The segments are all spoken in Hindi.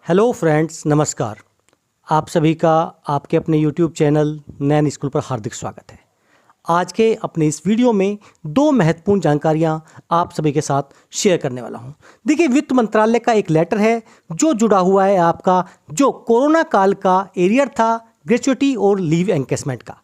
हेलो फ्रेंड्स, नमस्कार। आप सभी का आपके अपने यूट्यूब चैनल नैन स्कूल पर हार्दिक स्वागत है। आज के अपने इस वीडियो में दो महत्वपूर्ण जानकारियां आप सभी के साथ शेयर करने वाला हूं। देखिए, वित्त मंत्रालय का एक लेटर है जो जुड़ा हुआ है आपका जो कोरोना काल का एरियर था ग्रेच्युटी और लीव एनकेसमेंट का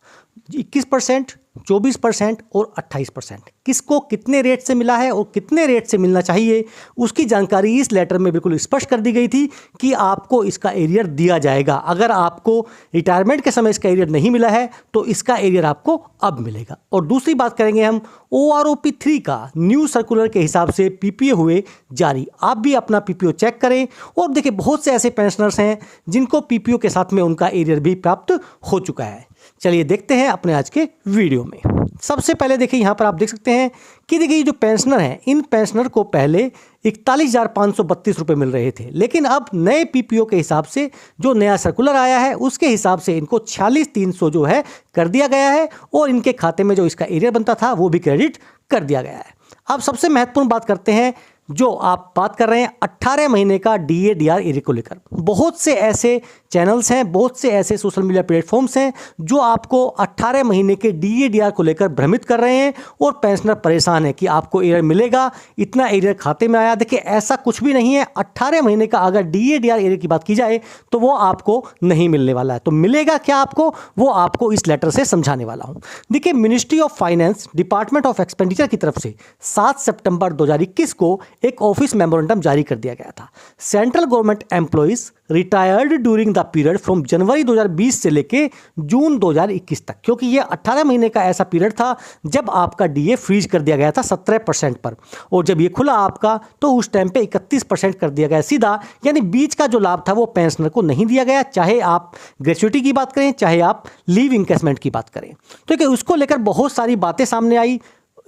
21%, 24% और 28% किसको कितने रेट से मिला है और कितने रेट से मिलना चाहिए उसकी जानकारी इस लेटर में बिल्कुल स्पष्ट कर दी गई थी कि आपको इसका एरियर दिया जाएगा। अगर आपको रिटायरमेंट के समय इसका एरियर नहीं मिला है तो इसका एरियर आपको अब मिलेगा। और दूसरी बात करेंगे हम OROP 3 का न्यू सर्कुलर के हिसाब से PPO हुए जारी। आप भी अपना PPO चेक करें और देखिए, बहुत से ऐसे पेंशनर्स हैं जिनको PPO के साथ में उनका एरियर भी प्राप्त हो चुका है। चलिए देखते हैं अपने आज के वीडियो में। सबसे पहले देखिए, यहाँ पर आप देख सकते हैं कि देखिए, ये जो पेंशनर हैं इन पेंशनर को पहले 41,532 रुपये मिल रहे थे, लेकिन अब नए PPO के हिसाब से जो नया सर्कुलर आया है उसके हिसाब से इनको 46,300 जो है कर दिया गया है और इनके खाते में जो इसका एरियर बनता था वो भी क्रेडिट कर दिया गया है। अब सबसे महत्वपूर्ण बात करते हैं, जो आप बात कर रहे हैं 18 महीने का DA/DR एरियर को लेकर। बहुत से ऐसे चैनल्स हैं, बहुत से ऐसे सोशल मीडिया प्लेटफॉर्म्स हैं जो आपको 18 महीने के DA/DR को लेकर भ्रमित कर रहे हैं और पेंशनर परेशान है कि आपको एरियर मिलेगा, इतना एरियर खाते में आया। देखिए, ऐसा कुछ भी नहीं है। 18 महीने का अगर DA/DR एरियर की बात की जाए तो वो आपको नहीं मिलने वाला है। तो मिलेगा क्या आपको, वो आपको इस लेटर से समझाने वाला हूँ। देखिए, ministry of finance, department of expenditure की तरफ से 7 सितंबर 2021 को एक ऑफिस मेमोरेंडम जारी कर दिया गया था। Central government employees retired during the period from January 2020 से लेके जून 2021 तक, क्योंकि ये 18 महीने का ऐसा पीरियड था जब आपका DA फ्रीज कर दिया गया था 17% पर, और जब ये खुला आपका तो उस टाइम पे 31% कर दिया गया सीधा। यानी बीच का जो लाभ था वो पेंशनर को नहीं दिया गया, चाहे आप ग्रेच्युटी की बात करें चाहे आप लीव इंकेसमेंट की बात करें। तो क्या उसको लेकर बहुत सारी बातें सामने आई,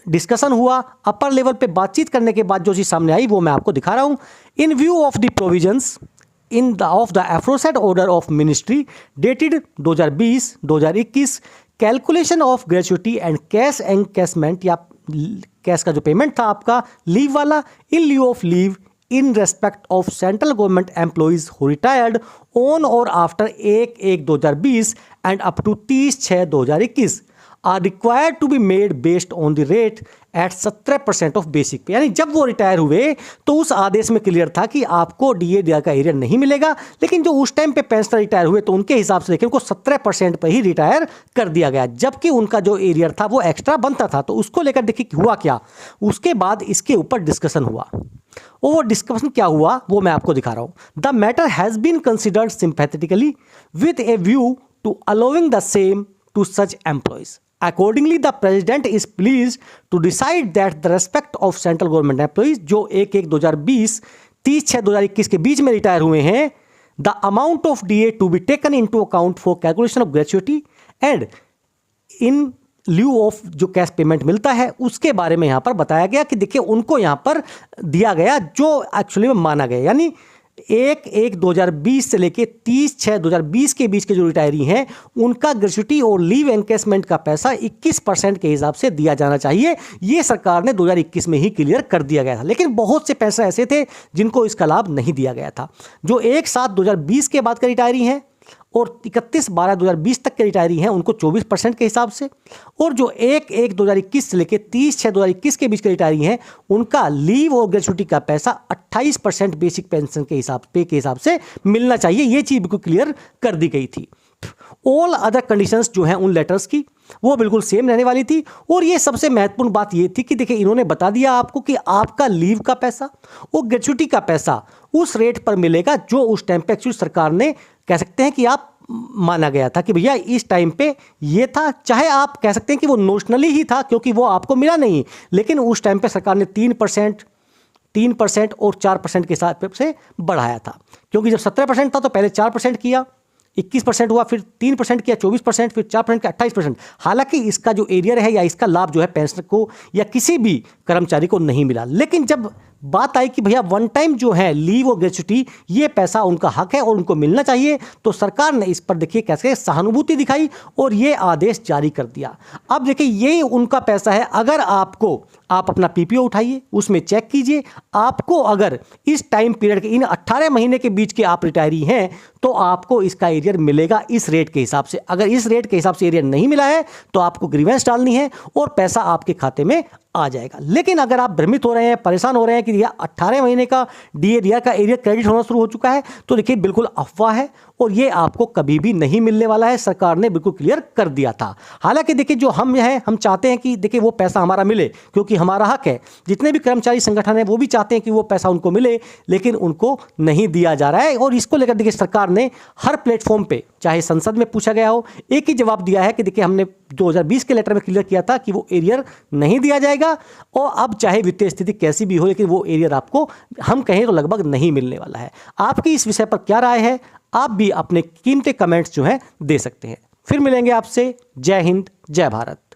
डिस्कशन हुआ। अपर लेवल पे बातचीत करने के बाद जो चीज सामने आई वो मैं आपको दिखा रहा हूं। In view of the provisions of the aforesaid order of ministry dated 2020-2021, calculation of gratuity and cash encashment, या कैश का जो पेमेंट था आपका लीव वाला, in leave of leave in respect of central government employees who retired on or after 1/1/2020 and up to 30/6/2021 are required to be made based on the rate at 17% of basic पे। यानी जब वो रिटायर हुए तो उस आदेश में क्लियर था कि आपको DA/DR का एरियर नहीं मिलेगा, लेकिन जो उस टाइम पे पेंशनर रिटायर हुए तो उनके हिसाब से देखिए उनको 17% पर ही रिटायर कर दिया गया, जबकि उनका जो एरियर था वो एक्स्ट्रा बनता था। तो उसको लेकर देखिए हुआ क्या, उसके बाद इसके ऊपर डिस्कशन हुआ। वो डिस्कशन क्या हुआ वो मैं आपको दिखा रहा हूं। The matter has been considered sympathetically with a view to allowing the same to such employees. Accordingly, the President is pleased to decide that the respect of central government employees जो 1/1/2020 30/6/2021 के बीच में रिटायर हुए हैं, the amount of DA to be taken into account for calculation of gratuity and in lieu of जो कैश पेमेंट मिलता है उसके बारे में यहाँ पर बताया गया कि देखिए उनको यहाँ पर दिया गया जो एक्चुअली में माना गया। यानी 1/1/2020 से लेके 30/6/2020 के बीच के जो रिटायरी हैं उनका ग्रेच्युटी और लीव एनकेसमेंट का पैसा 21% के हिसाब से दिया जाना चाहिए। ये सरकार ने 2021 में ही क्लियर कर दिया गया था, लेकिन बहुत से पैसे ऐसे थे जिनको इसका लाभ नहीं दिया गया था। जो 1/7/2020 के बाद के रिटायरी हैं और 31/12/2020 तक के रिटायरी हैं उनको 24% के हिसाब से, और जो 1/1/2021 से लेकर 30/6/2021 के बीच के रिटायरी हैं उनका लीव और ग्रेच्युटी का पैसा 28% बेसिक पेंशन के हिसाब से मिलना चाहिए। ये चीज बिल्कुल क्लियर कर दी गई थी। ऑल अदर कंडीशंस जो हैं उन लेटर्स की वो बिल्कुल सेम रहने वाली थी। और ये सबसे महत्वपूर्ण बात ये थी कि देखिए इन्होंने बता दिया आपको कि आपका लीव का पैसा और ग्रेच्युटी का पैसा उस रेट पर मिलेगा जो उस टाइम पे एक्चुअली सरकार ने कह सकते हैं कि आप माना गया था कि भैया इस टाइम पे ये था। चाहे आप कह सकते हैं कि वो नोशनली ही था क्योंकि वो आपको मिला नहीं, लेकिन उस टाइम पे सरकार ने 3% और 4% के हिसाब से बढ़ाया था। क्योंकि जब 17% था तो पहले 4% किया, 21% हुआ, फिर 3% किया, 24%, फिर 4% किया, 28%। हालांकि इसका जो एरियर है या इसका लाभ जो है पेंशनर को या किसी भी कर्मचारी को नहीं मिला, लेकिन जब बात आई कि भैया वन टाइम जो है लीव और ग्रेच्युटी, ये पैसा उनका हक है और उनको मिलना चाहिए, तो सरकार ने इस पर देखिए कैसे सहानुभूति दिखाई और ये आदेश जारी कर दिया। अब देखिए ये उनका पैसा है, अगर आप अपना पीपीओ उठाइए, उसमें चेक कीजिए, आपको अगर इस टाइम पीरियड के इन 18 महीने के बीच के आप रिटायरी हैं तो आपको इसका एरियर मिलेगा इस रेट के हिसाब से। अगर इस रेट के हिसाब से एरियर नहीं मिला है तो आपको ग्रीवेंस डालनी है और पैसा आपके खाते में आ जाएगा। लेकिन अगर आप भ्रमित हो रहे हैं, परेशान हो रहे हैं कि यह 18 महीने का डीए का एरियर क्रेडिट होना शुरू हो चुका है, तो देखिए बिल्कुल अफवाह है और ये आपको कभी भी नहीं मिलने वाला है। सरकार ने बिल्कुल क्लियर कर दिया था। हालांकि देखिए जो हम चाहते हैं कि देखिए वो पैसा हमारा मिले, क्योंकि हमारा हक है। जितने भी कर्मचारी संगठन है वो भी चाहते हैं कि वो पैसा उनको मिले, लेकिन उनको नहीं दिया जा रहा है। और इसको लेकर देखिए सरकार ने हर प्लेटफॉर्म पे, चाहे संसद में पूछा गया हो, एक ही जवाब दिया है कि देखिए हमने 2020 के लेटर में क्लियर किया था कि वो एरियर नहीं दिया जाएगा, और अब चाहे वित्तीय स्थिति कैसी भी हो, लेकिन वो एरियर आपको हम कहें तो लगभग नहीं मिलने वाला है। आपकी इस विषय पर क्या राय है? आप भी अपने कीमती कमेंट्स जो हैं दे सकते हैं। फिर मिलेंगे आपसे। जय हिंद, जय भारत।